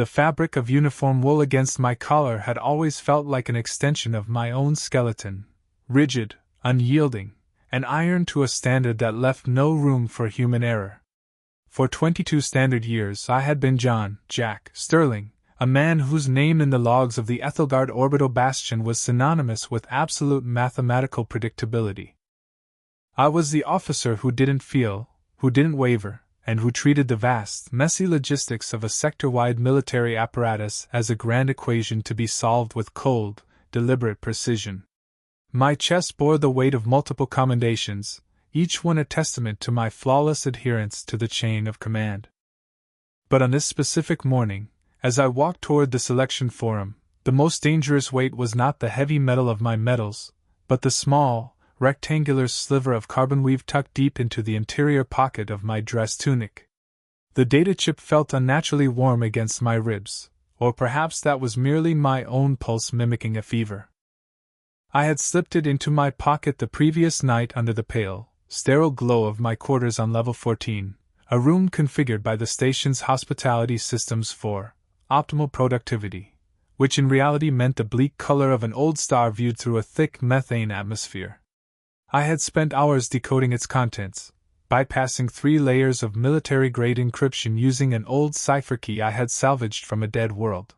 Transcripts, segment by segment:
The fabric of uniform wool against my collar had always felt like an extension of my own skeleton, rigid, unyielding, and ironed to a standard that left no room for human error. For 22 standard years I had been Jack Sterling, a man whose name in the logs of the Ethelgard orbital bastion was synonymous with absolute mathematical predictability. I was the officer who didn't feel, who didn't waver, and who treated the vast, messy logistics of a sector-wide military apparatus as a grand equation to be solved with cold, deliberate precision. My chest bore the weight of multiple commendations, each one a testament to my flawless adherence to the chain of command. But on this specific morning, as I walked toward the selection forum, the most dangerous weight was not the heavy metal of my medals, but the small, rectangular sliver of carbon weave tucked deep into the interior pocket of my dress tunic. The data chip felt unnaturally warm against my ribs, or perhaps that was merely my own pulse mimicking a fever. I had slipped it into my pocket the previous night under the pale, sterile glow of my quarters on level 14, a room configured by the station's hospitality systems for optimal productivity, which in reality meant the bleak color of an old star viewed through a thick methane atmosphere. I had spent hours decoding its contents, bypassing 3 layers of military-grade encryption using an old cipher key I had salvaged from a dead world.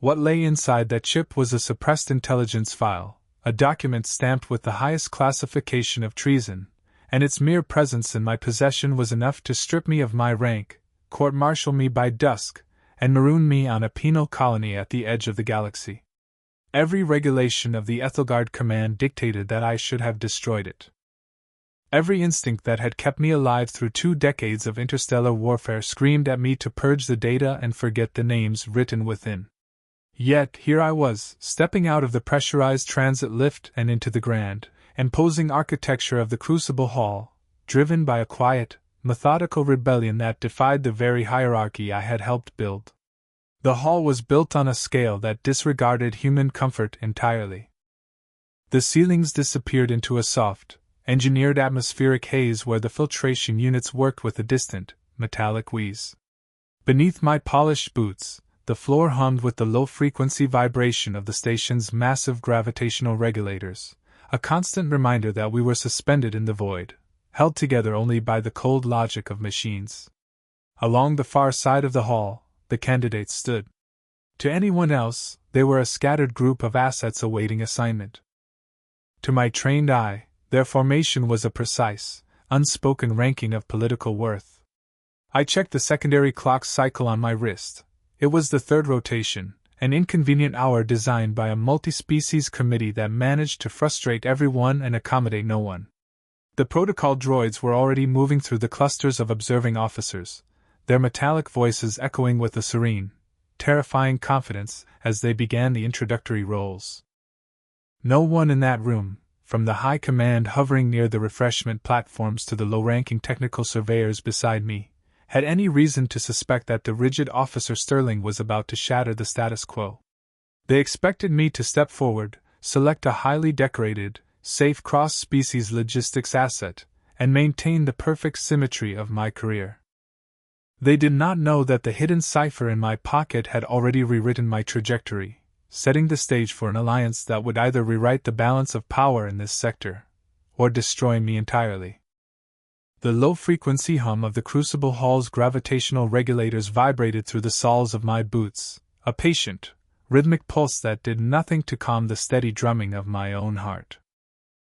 What lay inside that chip was a suppressed intelligence file, a document stamped with the highest classification of treason, and its mere presence in my possession was enough to strip me of my rank, court-martial me by dusk, and maroon me on a penal colony at the edge of the galaxy. Every regulation of the Ethelgard command dictated that I should have destroyed it. Every instinct that had kept me alive through 2 decades of interstellar warfare screamed at me to purge the data and forget the names written within. Yet here I was, stepping out of the pressurized transit lift and into the grand, imposing architecture of the Crucible Hall, driven by a quiet, methodical rebellion that defied the very hierarchy I had helped build. The hall was built on a scale that disregarded human comfort entirely. The ceilings disappeared into a soft, engineered atmospheric haze where the filtration units worked with a distant, metallic wheeze. Beneath my polished boots, the floor hummed with the low-frequency vibration of the station's massive gravitational regulators, a constant reminder that we were suspended in the void, held together only by the cold logic of machines. Along the far side of the hall, the candidates stood. To anyone else, they were a scattered group of assets awaiting assignment. To my trained eye, their formation was a precise, unspoken ranking of political worth. I checked the secondary clock cycle on my wrist. It was the 3rd rotation, an inconvenient hour designed by a multi-species committee that managed to frustrate everyone and accommodate no one. The protocol droids were already moving through the clusters of observing officers, their metallic voices echoing with a serene, terrifying confidence as they began the introductory roles. No one in that room, from the high command hovering near the refreshment platforms to the low-ranking technical surveyors beside me, had any reason to suspect that the rigid Officer Sterling was about to shatter the status quo. They expected me to step forward, select a highly decorated, safe cross-species logistics asset, and maintain the perfect symmetry of my career. They did not know that the hidden cipher in my pocket had already rewritten my trajectory, setting the stage for an alliance that would either rewrite the balance of power in this sector, or destroy me entirely. The low-frequency hum of the Crucible Hall's gravitational regulators vibrated through the soles of my boots, a patient, rhythmic pulse that did nothing to calm the steady drumming of my own heart.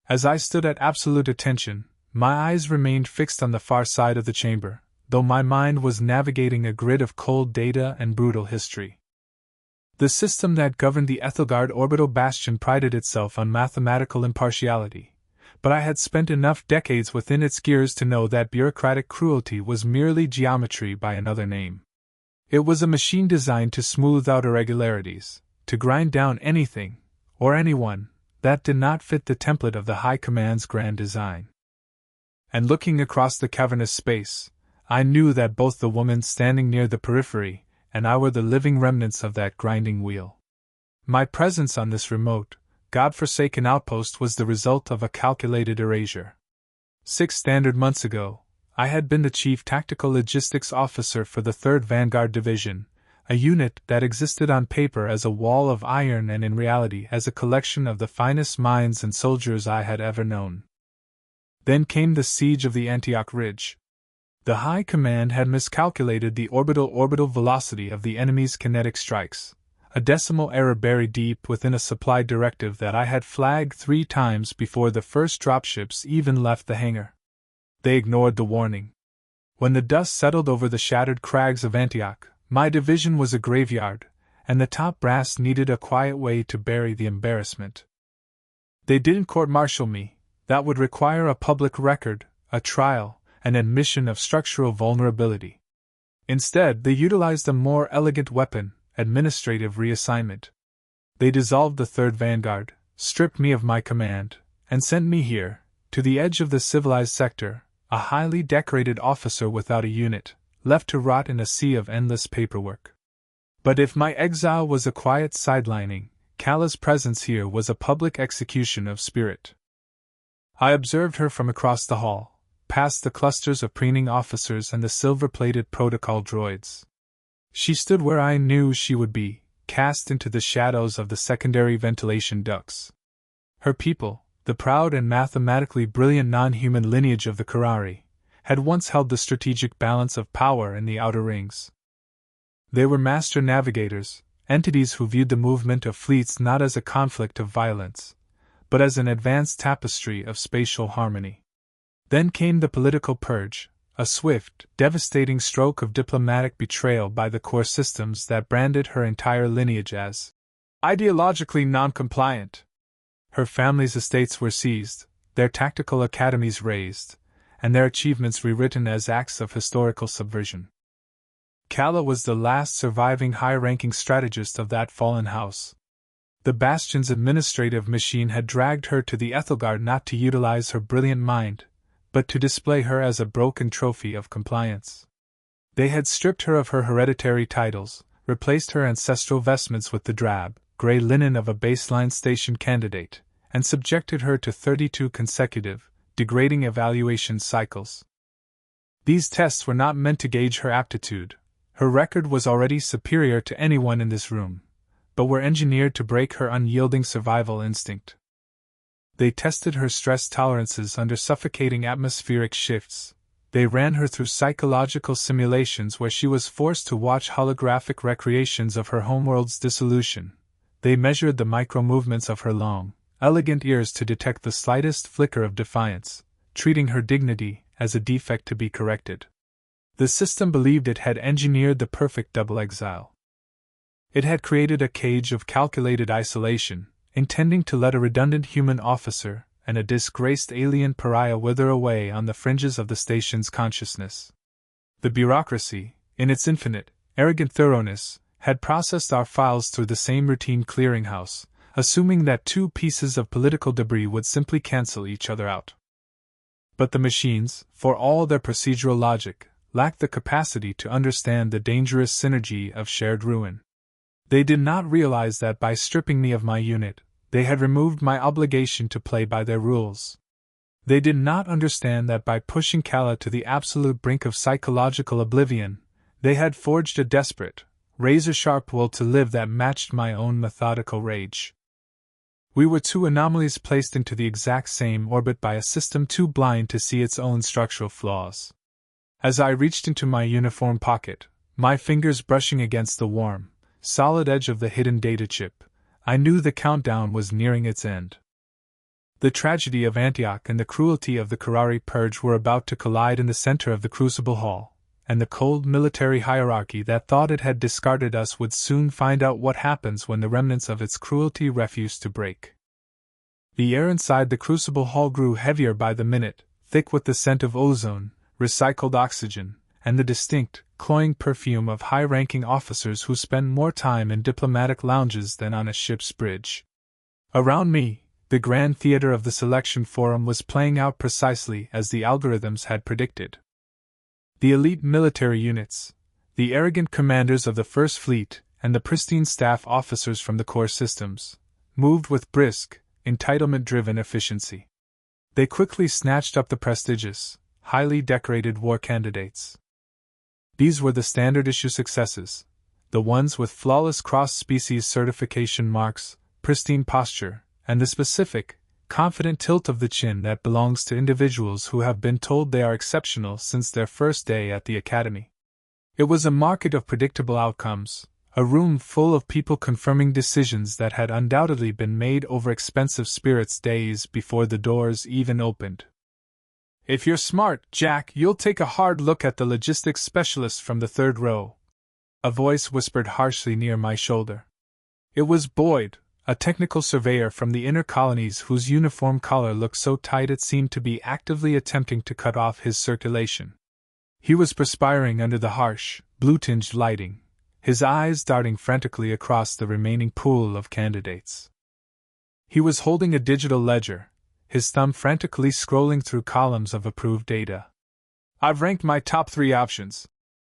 As I stood at absolute attention, my eyes remained fixed on the far side of the chamber, though my mind was navigating a grid of cold data and brutal history. The system that governed the Ethelgard orbital bastion prided itself on mathematical impartiality, but I had spent enough decades within its gears to know that bureaucratic cruelty was merely geometry by another name. It was a machine designed to smooth out irregularities, to grind down anything, or anyone, that did not fit the template of the High Command's grand design. And looking across the cavernous space, I knew that both the woman standing near the periphery and I were the living remnants of that grinding wheel. My presence on this remote, God-forsaken outpost was the result of a calculated erasure. 6 standard months ago, I had been the Chief Tactical Logistics Officer for the 3rd Vanguard Division, a unit that existed on paper as a wall of iron and in reality as a collection of the finest minds and soldiers I had ever known. Then came the siege of the Antioch Ridge. The High Command had miscalculated the orbital velocity of the enemy's kinetic strikes, a decimal error buried deep within a supply directive that I had flagged 3 times before the first dropships even left the hangar. They ignored the warning. When the dust settled over the shattered crags of Antioch, my division was a graveyard, and the top brass needed a quiet way to bury the embarrassment. They didn't court-martial me. That would require a public record, a trial, an admission of structural vulnerability. Instead, they utilized a more elegant weapon, administrative reassignment. They dissolved the 3rd Vanguard, stripped me of my command, and sent me here, to the edge of the civilized sector, a highly decorated officer without a unit, left to rot in a sea of endless paperwork. But if my exile was a quiet sidelining, Calla's presence here was a public execution of spirit. I observed her from across the hall, past the clusters of preening officers and the silver-plated protocol droids. She stood where I knew she would be, cast into the shadows of the secondary ventilation ducts. Her people, the proud and mathematically brilliant non-human lineage of the Karari, had once held the strategic balance of power in the outer rings. They were master navigators, entities who viewed the movement of fleets not as a conflict of violence, but as an advanced tapestry of spatial harmony. Then came the political purge, a swift, devastating stroke of diplomatic betrayal by the core systems that branded her entire lineage as ideologically non-compliant. Her family's estates were seized, their tactical academies razed, and their achievements rewritten as acts of historical subversion. Calla was the last surviving high-ranking strategist of that fallen house. The Bastion's administrative machine had dragged her to the Ethelgard not to utilize her brilliant mind, but to display her as a broken trophy of compliance. They had stripped her of her hereditary titles, replaced her ancestral vestments with the drab, gray linen of a baseline station candidate, and subjected her to 32 consecutive, degrading evaluation cycles. These tests were not meant to gauge her aptitude. Her record was already superior to anyone in this room, but were engineered to break her unyielding survival instinct. They tested her stress tolerances under suffocating atmospheric shifts. They ran her through psychological simulations where she was forced to watch holographic recreations of her homeworld's dissolution. They measured the micro-movements of her long, elegant ears to detect the slightest flicker of defiance, treating her dignity as a defect to be corrected. The system believed it had engineered the perfect double exile. It had created a cage of calculated isolation, intending to let a redundant human officer and a disgraced alien pariah wither away on the fringes of the station's consciousness. The bureaucracy, in its infinite, arrogant thoroughness, had processed our files through the same routine clearinghouse, assuming that 2 pieces of political debris would simply cancel each other out. But the machines, for all their procedural logic, lacked the capacity to understand the dangerous synergy of shared ruin. They did not realize that by stripping me of my unit, they had removed my obligation to play by their rules. They did not understand that by pushing Calla to the absolute brink of psychological oblivion, they had forged a desperate, razor-sharp will to live that matched my own methodical rage. We were 2 anomalies placed into the exact same orbit by a system too blind to see its own structural flaws. As I reached into my uniform pocket, my fingers brushing against the warm, solid edge of the hidden data chip, I knew the countdown was nearing its end. The tragedy of Antioch and the cruelty of the Karari purge were about to collide in the center of the Crucible Hall, and the cold military hierarchy that thought it had discarded us would soon find out what happens when the remnants of its cruelty refuse to break. The air inside the Crucible Hall grew heavier by the minute, thick with the scent of ozone, recycled oxygen, and the distinct, cloying perfume of high-ranking officers who spend more time in diplomatic lounges than on a ship's bridge. Around me, the grand theater of the selection forum was playing out precisely as the algorithms had predicted. The elite military units, the arrogant commanders of the First Fleet, and the pristine staff officers from the core systems, moved with brisk, entitlement-driven efficiency. They quickly snatched up the prestigious, highly decorated war candidates. These were the standard-issue successes, the ones with flawless cross-species certification marks, pristine posture, and the specific, confident tilt of the chin that belongs to individuals who have been told they are exceptional since their first day at the academy. It was a market of predictable outcomes, a room full of people confirming decisions that had undoubtedly been made over expensive spirits days before the doors even opened. "If you're smart, Jack, you'll take a hard look at the logistics specialist from the third row," a voice whispered harshly near my shoulder. It was Boyd, a technical surveyor from the inner colonies whose uniform collar looked so tight it seemed to be actively attempting to cut off his circulation. He was perspiring under the harsh, blue-tinged lighting, his eyes darting frantically across the remaining pool of candidates. He was holding a digital ledger, his thumb frantically scrolling through columns of approved data. "I've ranked my top 3 options,"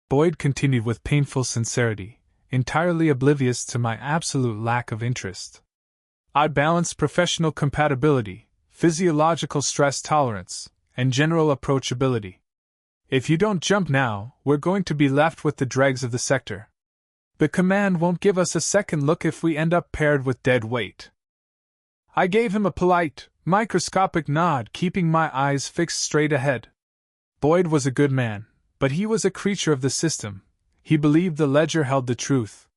Boyd continued with painful sincerity, entirely oblivious to my absolute lack of interest. "I balance professional compatibility, physiological stress tolerance, and general approachability. If you don't jump now, we're going to be left with the dregs of the sector. The command won't give us a second look if we end up paired with dead weight." I gave him a polite, microscopic nod, keeping my eyes fixed straight ahead. Boyd was a good man, but he was a creature of the system. He believed the ledger held the truth.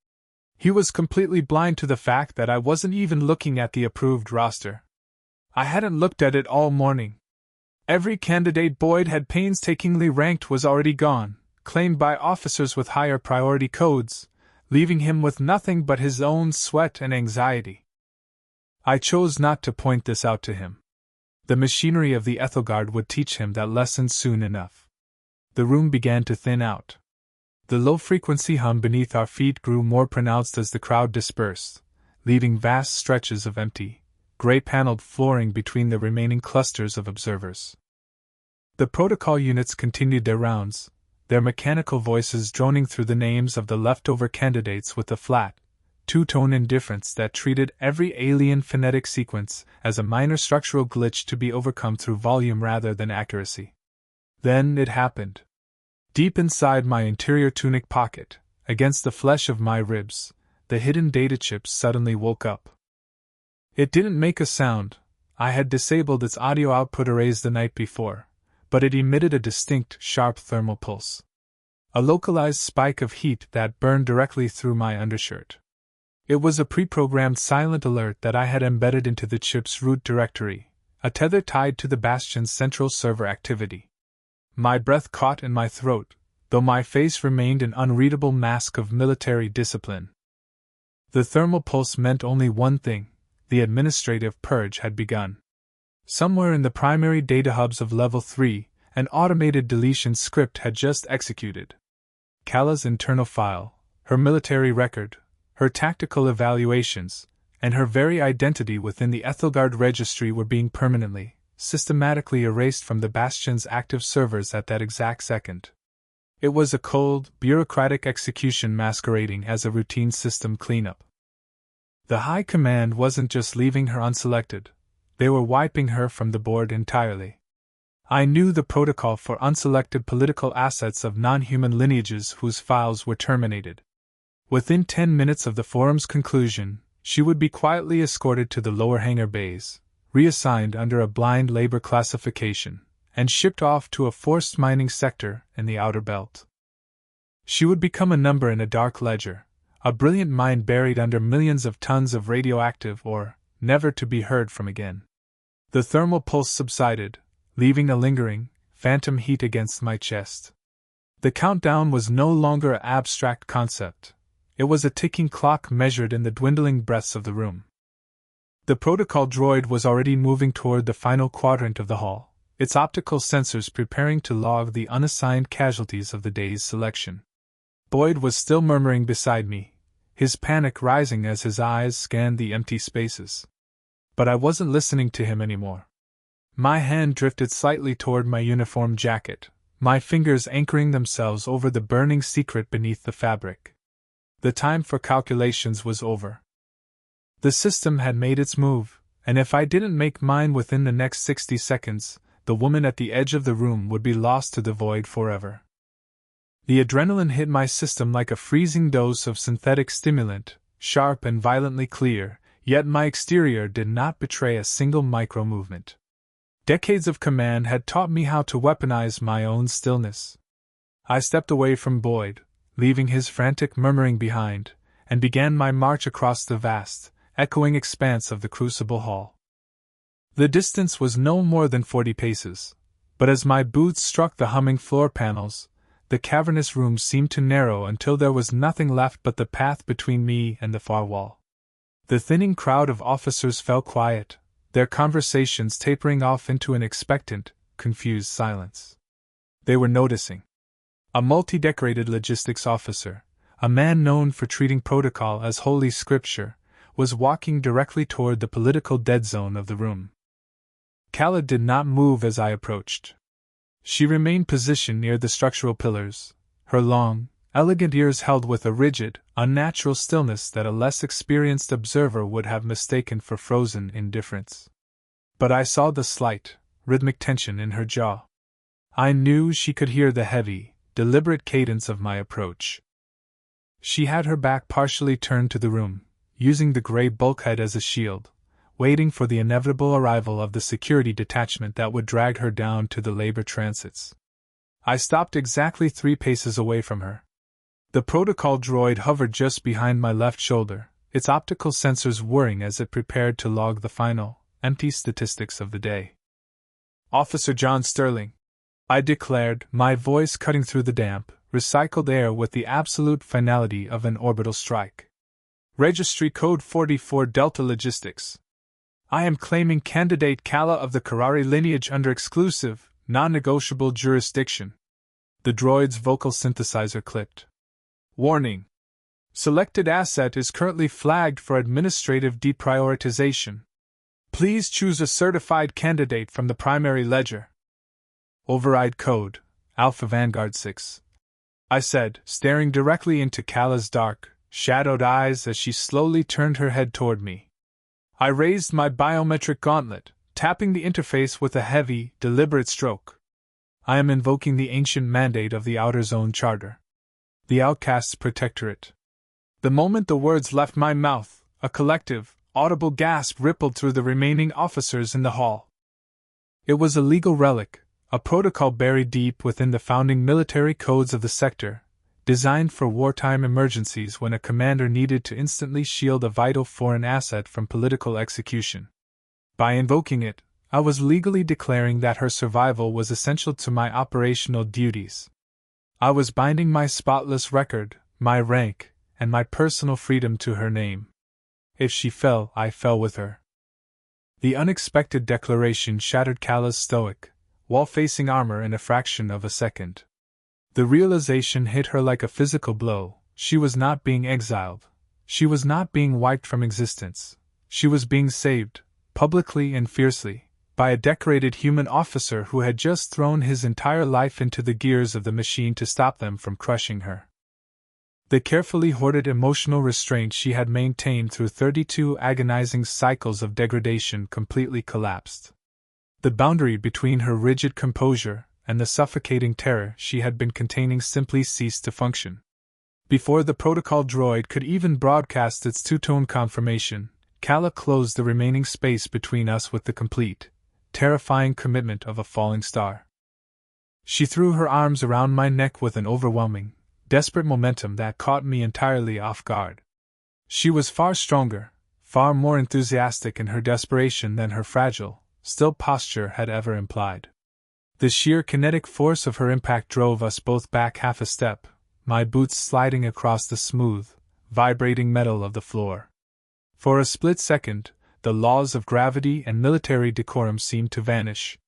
He was completely blind to the fact that I wasn't even looking at the approved roster. I hadn't looked at it all morning. Every candidate Boyd had painstakingly ranked was already gone, claimed by officers with higher priority codes, leaving him with nothing but his own sweat and anxiety. I chose not to point this out to him. The machinery of the Ethelgard would teach him that lesson soon enough. The room began to thin out. The low-frequency hum beneath our feet grew more pronounced as the crowd dispersed, leaving vast stretches of empty, gray-paneled flooring between the remaining clusters of observers. The protocol units continued their rounds, their mechanical voices droning through the names of the leftover candidates with a flat, two-tone indifference that treated every alien phonetic sequence as a minor structural glitch to be overcome through volume rather than accuracy. Then it happened. Deep inside my interior tunic pocket, against the flesh of my ribs, the hidden data chip suddenly woke up. It didn't make a sound. I had disabled its audio output arrays the night before, but it emitted a distinct, sharp thermal pulse. A localized spike of heat that burned directly through my undershirt. It was a pre-programmed silent alert that I had embedded into the chip's root directory, a tether tied to the Bastion's central server activity. My breath caught in my throat, though my face remained an unreadable mask of military discipline. The thermal pulse meant only one thing: the administrative purge had begun. Somewhere in the primary data hubs of Level 3, an automated deletion script had just executed. Calla's internal file, her military record, her tactical evaluations, and her very identity within the Ethelgard registry were being permanently, systematically erased from the Bastion's active servers at that exact second. It was a cold, bureaucratic execution masquerading as a routine system cleanup. The High Command wasn't just leaving her unselected, they were wiping her from the board entirely. I knew the protocol for unselected political assets of non-human lineages whose files were terminated. Within 10 minutes of the forum's conclusion, she would be quietly escorted to the lower hangar bays, reassigned under a blind labor classification, and shipped off to a forced mining sector in the outer belt. She would become a number in a dark ledger, a brilliant mind buried under millions of tons of radioactive ore, never to be heard from again. The thermal pulse subsided, leaving a lingering, phantom heat against my chest. The countdown was no longer an abstract concept. It was a ticking clock measured in the dwindling breaths of the room. The protocol droid was already moving toward the final quadrant of the hall, its optical sensors preparing to log the unassigned casualties of the day's selection. Boyd was still murmuring beside me, his panic rising as his eyes scanned the empty spaces. But I wasn't listening to him anymore. My hand drifted slightly toward my uniform jacket, my fingers anchoring themselves over the burning secret beneath the fabric. The time for calculations was over. The system had made its move, and if I didn't make mine within the next 60 seconds, the woman at the edge of the room would be lost to the void forever. The adrenaline hit my system like a freezing dose of synthetic stimulant, sharp and violently clear, yet my exterior did not betray a single micro-movement. Decades of command had taught me how to weaponize my own stillness. I stepped away from Boyd, leaving his frantic murmuring behind, and began my march across the vast, echoing expanse of the Crucible Hall. The distance was no more than 40 paces, but as my boots struck the humming floor panels, the cavernous room seemed to narrow until there was nothing left but the path between me and the far wall. The thinning crowd of officers fell quiet, their conversations tapering off into an expectant, confused silence. They were noticing. A multi-decorated logistics officer, a man known for treating protocol as holy scripture, was walking directly toward the political dead zone of the room. Calla did not move as I approached. She remained positioned near the structural pillars, her long, elegant ears held with a rigid, unnatural stillness that a less experienced observer would have mistaken for frozen indifference. But I saw the slight, rhythmic tension in her jaw. I knew she could hear the heavy, deliberate cadence of my approach. She had her back partially turned to the room, using the gray bulkhead as a shield, waiting for the inevitable arrival of the security detachment that would drag her down to the labor transits. I stopped exactly 3 paces away from her. The protocol droid hovered just behind my left shoulder, its optical sensors whirring as it prepared to log the final, empty statistics of the day. "Officer John Sterling," I declared, my voice cutting through the damp, recycled air with the absolute finality of an orbital strike. "Registry Code 44 Delta Logistics. I am claiming candidate Calla of the Karari lineage under exclusive, non-negotiable jurisdiction." The droid's vocal synthesizer clipped. "Warning. Selected asset is currently flagged for administrative deprioritization. Please choose a certified candidate from the primary ledger." "Override code, Alpha Vanguard 6. I said, staring directly into Calla's dark, shadowed eyes as she slowly turned her head toward me. I raised my biometric gauntlet, tapping the interface with a heavy, deliberate stroke. "I am invoking the ancient mandate of the Outer Zone Charter. The Outcast's Protectorate." The moment the words left my mouth, a collective, audible gasp rippled through the remaining officers in the hall. It was a legal relic, a protocol buried deep within the founding military codes of the sector, designed for wartime emergencies when a commander needed to instantly shield a vital foreign asset from political execution. By invoking it, I was legally declaring that her survival was essential to my operational duties. I was binding my spotless record, my rank, and my personal freedom to her name. If she fell, I fell with her. The unexpected declaration shattered Calla's stoic, wall-facing armor in a fraction of a second. The realization hit her like a physical blow. She was not being exiled. She was not being wiped from existence. She was being saved, publicly and fiercely, by a decorated human officer who had just thrown his entire life into the gears of the machine to stop them from crushing her. The carefully hoarded emotional restraint she had maintained through 32 agonizing cycles of degradation completely collapsed. The boundary between her rigid composure and the suffocating terror she had been containing simply ceased to function. Before the protocol droid could even broadcast its two-tone confirmation, Calla closed the remaining space between us with the complete, terrifying commitment of a falling star. She threw her arms around my neck with an overwhelming, desperate momentum that caught me entirely off guard. She was far stronger, far more enthusiastic in her desperation than her fragile, still posture had ever implied. The sheer kinetic force of her impact drove us both back half a step, my boots sliding across the smooth, vibrating metal of the floor. For a split second, the laws of gravity and military decorum seemed to vanish.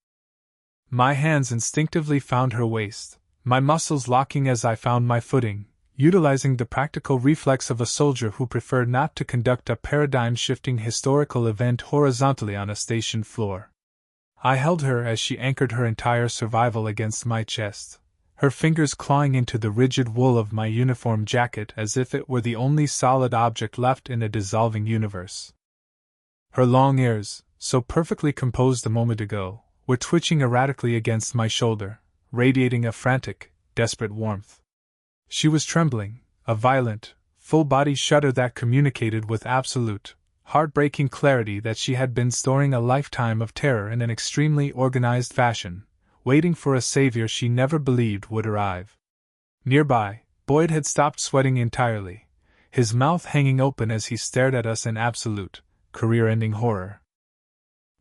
My hands instinctively found her waist, my muscles locking as I found my footing, utilizing the practical reflex of a soldier who preferred not to conduct a paradigm-shifting historical event horizontally on a station floor. I held her as she anchored her entire survival against my chest, her fingers clawing into the rigid wool of my uniform jacket as if it were the only solid object left in a dissolving universe. Her long ears, so perfectly composed a moment ago, were twitching erratically against my shoulder, radiating a frantic, desperate warmth. She was trembling, a violent, full-body shudder that communicated with absolute, heartbreaking clarity that she had been storing a lifetime of terror in an extremely organized fashion, waiting for a savior she never believed would arrive. Nearby, Boyd had stopped sweating entirely, his mouth hanging open as he stared at us in absolute, career-ending horror.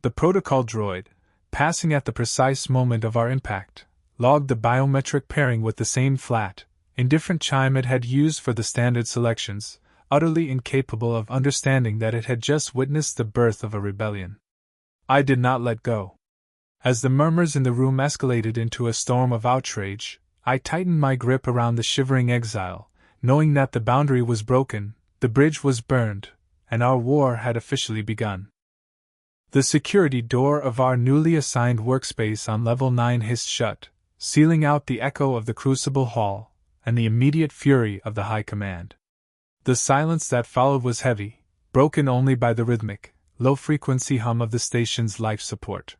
The protocol droid, passing at the precise moment of our impact, logged the biometric pairing with the same flat, indifferent chime it had used for the standard selections, utterly incapable of understanding that it had just witnessed the birth of a rebellion. I did not let go. As the murmurs in the room escalated into a storm of outrage, I tightened my grip around the shivering exile, knowing that the boundary was broken, the bridge was burned, and our war had officially begun. The security door of our newly assigned workspace on level 9 hissed shut, sealing out the echo of the Crucible Hall and the immediate fury of the High Command. The silence that followed was heavy, broken only by the rhythmic, low-frequency hum of the station's life support.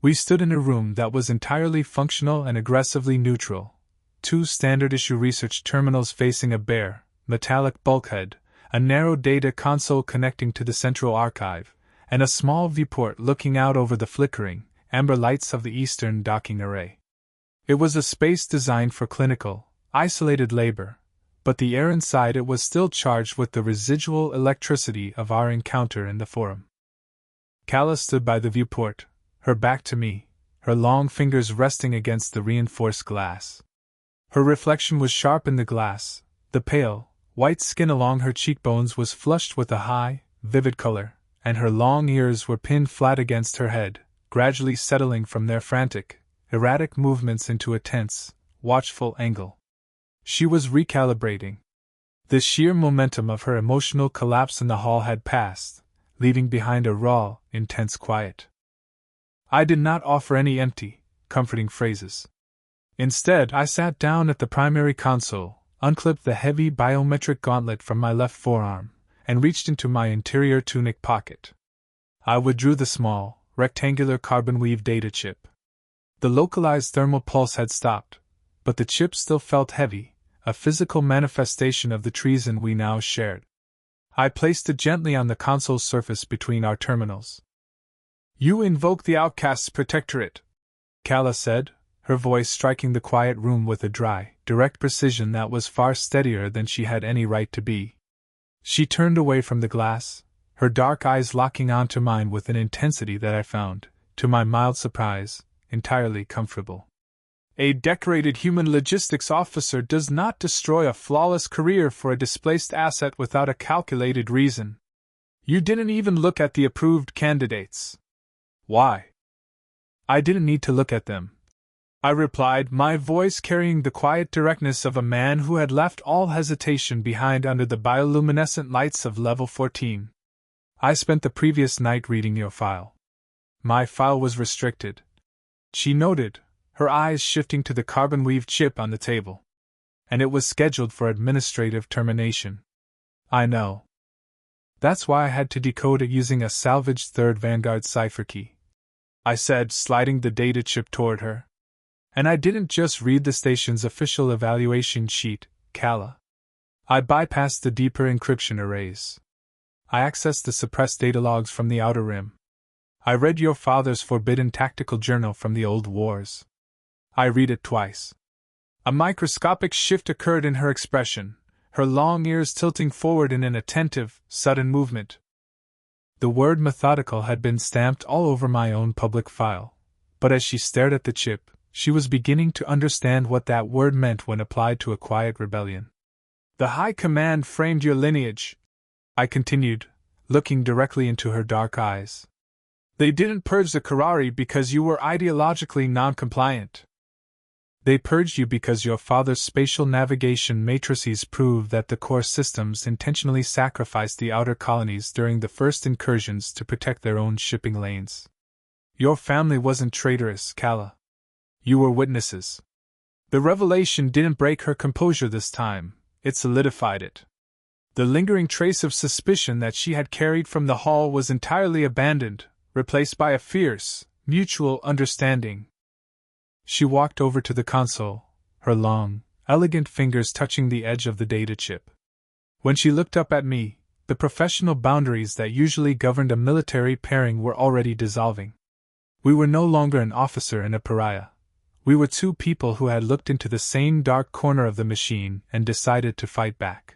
We stood in a room that was entirely functional and aggressively neutral, 2 standard-issue research terminals facing a bare, metallic bulkhead, a narrow data console connecting to the central archive, and a small viewport looking out over the flickering, amber lights of the eastern docking array. It was a space designed for clinical, isolated labor, but the air inside it was still charged with the residual electricity of our encounter in the forum. Calla stood by the viewport, her back to me, her long fingers resting against the reinforced glass. Her reflection was sharp in the glass, the pale, white skin along her cheekbones was flushed with a high, vivid color, and her long ears were pinned flat against her head, gradually settling from their frantic, erratic movements into a tense, watchful angle. She was recalibrating. The sheer momentum of her emotional collapse in the hall had passed, leaving behind a raw, intense quiet. I did not offer any empty, comforting phrases. Instead, I sat down at the primary console, unclipped the heavy biometric gauntlet from my left forearm, and reached into my interior tunic pocket. I withdrew the small, rectangular carbon-weave data chip. The localized thermal pulse had stopped, but the chip still felt heavy, a physical manifestation of the treason we now shared. I placed it gently on the console's surface between our terminals. "You invoke the Outcast's Protectorate," Calla said, her voice striking the quiet room with a dry, direct precision that was far steadier than she had any right to be. She turned away from the glass, her dark eyes locking onto mine with an intensity that I found, to my mild surprise, entirely comfortable. "A decorated human logistics officer does not destroy a flawless career for a displaced asset without a calculated reason. You didn't even look at the approved candidates." "Why?" "I didn't need to look at them," I replied, my voice carrying the quiet directness of a man who had left all hesitation behind under the bioluminescent lights of level 14. "I spent the previous night reading your file." "My file was restricted," she noted, her eyes shifting to the carbon-weave chip on the table. "And it was scheduled for administrative termination." "I know. That's why I had to decode it using a salvaged 3rd Vanguard cipher key," I said, sliding the data chip toward her. "And I didn't just read the station's official evaluation sheet, Calla. I bypassed the deeper encryption arrays. I accessed the suppressed data logs from the Outer Rim. I read your father's forbidden tactical journal from the old wars. I read it twice." A microscopic shift occurred in her expression, her long ears tilting forward in an attentive, sudden movement. The word methodical had been stamped all over my own public file, but as she stared at the chip, she was beginning to understand what that word meant when applied to a quiet rebellion. "The High Command framed your lineage," I continued, looking directly into her dark eyes. "They didn't purge the Karari because you were ideologically non-compliant. They purged you because your father's spatial navigation matrices proved that the core systems intentionally sacrificed the outer colonies during the first incursions to protect their own shipping lanes. Your family wasn't traitorous, Calla. You were witnesses." The revelation didn't break her composure this time, it solidified it. The lingering trace of suspicion that she had carried from the hall was entirely abandoned, replaced by a fierce, mutual understanding. She walked over to the console, her long, elegant fingers touching the edge of the data chip. When she looked up at me, the professional boundaries that usually governed a military pairing were already dissolving. We were no longer an officer and a pariah. We were two people who had looked into the same dark corner of the machine and decided to fight back.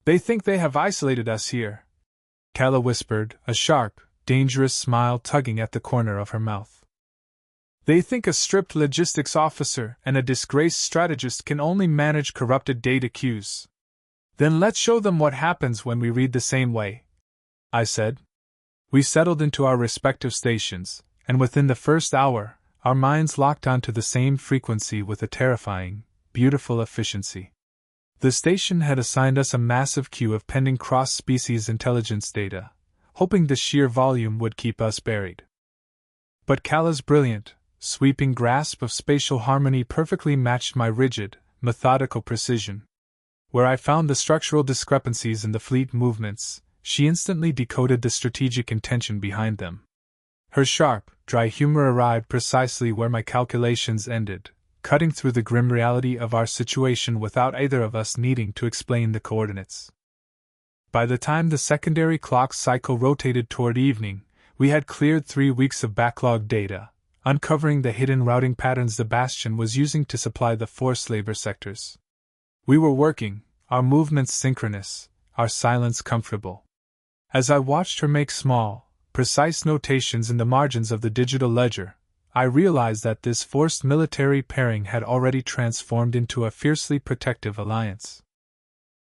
"They think they have isolated us here," Calla whispered, a sharp, dangerous smile tugging at the corner of her mouth. "They think a stripped logistics officer and a disgraced strategist can only manage corrupted data queues. Then let's show them what happens when we read the same way," I said. We settled into our respective stations, and within the first hour, our minds locked onto the same frequency with a terrifying, beautiful efficiency. The station had assigned us a massive queue of pending cross-species intelligence data, hoping the sheer volume would keep us buried. But Calla's brilliant, sweeping grasp of spatial harmony perfectly matched my rigid, methodical precision. Where I found the structural discrepancies in the fleet movements, she instantly decoded the strategic intention behind them. Her sharp, dry humor arrived precisely where my calculations ended, cutting through the grim reality of our situation without either of us needing to explain the coordinates. By the time the secondary clock cycle rotated toward evening, we had cleared 3 weeks of backlog data, uncovering the hidden routing patterns the Bastion was using to supply the forced labor sectors. We were working, our movements synchronous, our silence comfortable. As I watched her make small, precise notations in the margins of the digital ledger, I realized that this forced military pairing had already transformed into a fiercely protective alliance.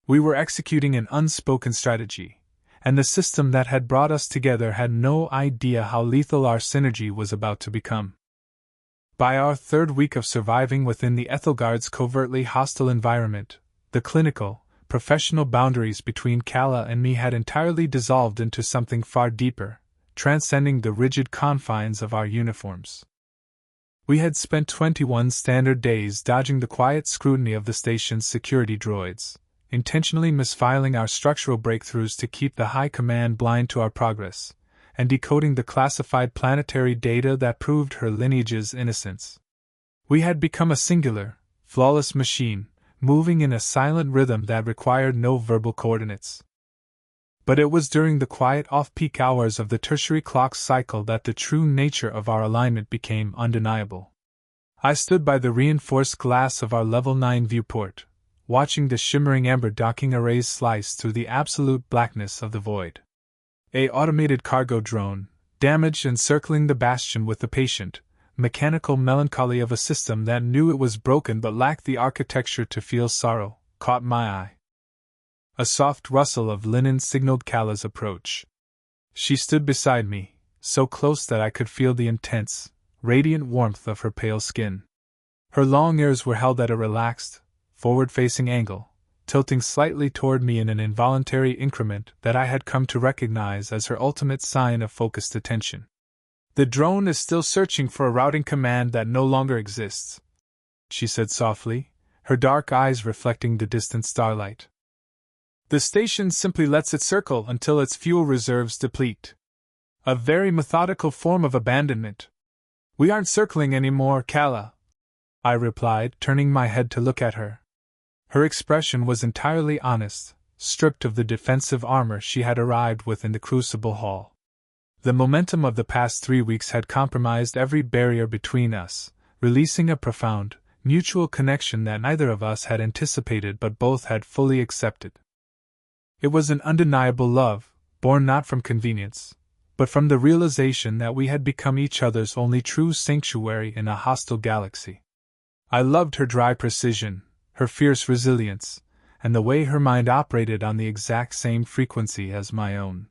We were executing an unspoken strategy, and the system that had brought us together had no idea how lethal our synergy was about to become. By our 3rd week of surviving within the Ethelgard's covertly hostile environment, the clinical, professional boundaries between Calla and me had entirely dissolved into something far deeper, transcending the rigid confines of our uniforms. We had spent 21 standard days dodging the quiet scrutiny of the station's security droids, intentionally misfiling our structural breakthroughs to keep the High Command blind to our progress, and decoding the classified planetary data that proved her lineage's innocence. We had become a singular, flawless machine, moving in a silent rhythm that required no verbal coordinates. But it was during the quiet off-peak hours of the tertiary clock cycle that the true nature of our alignment became undeniable. I stood by the reinforced glass of our Level 9 viewport, watching the shimmering amber docking arrays slice through the absolute blackness of the void. A automated cargo drone, damaged and circling the Bastion with the patient, mechanical melancholy of a system that knew it was broken but lacked the architecture to feel sorrow, caught my eye. A soft rustle of linen signaled Calla's approach. She stood beside me, so close that I could feel the intense, radiant warmth of her pale skin. Her long ears were held at a relaxed, forward-facing angle, tilting slightly toward me in an involuntary increment that I had come to recognize as her ultimate sign of focused attention. "The drone is still searching for a routing command that no longer exists," she said softly, her dark eyes reflecting the distant starlight. "The station simply lets it circle until its fuel reserves deplete. A very methodical form of abandonment." "We aren't circling anymore, Calla," I replied, turning my head to look at her. Her expression was entirely honest, stripped of the defensive armor she had arrived with in the Crucible Hall. The momentum of the past 3 weeks had compromised every barrier between us, releasing a profound, mutual connection that neither of us had anticipated but both had fully accepted. It was an undeniable love, born not from convenience, but from the realization that we had become each other's only true sanctuary in a hostile galaxy. I loved her dry precision, her fierce resilience, and the way her mind operated on the exact same frequency as my own.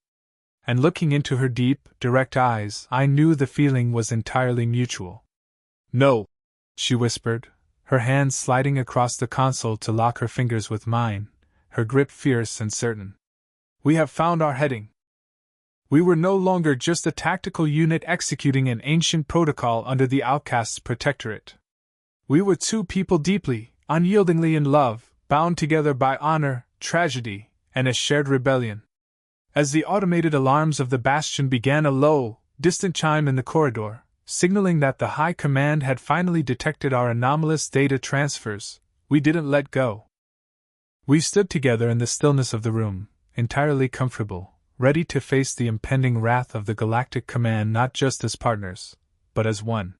And looking into her deep, direct eyes, I knew the feeling was entirely mutual. "No," she whispered, her hands sliding across the console to lock her fingers with mine, her grip fierce and certain. "We have found our heading. We were no longer just a tactical unit executing an ancient protocol under the Outcast's Protectorate. We were two people deeply, unyieldingly in love, bound together by honor, tragedy, and a shared rebellion." As the automated alarms of the Bastion began a low, distant chime in the corridor, signaling that the High Command had finally detected our anomalous data transfers, We didn't let go. We stood together in the stillness of the room, entirely comfortable, ready to face the impending wrath of the Galactic Command not just as partners, but as one.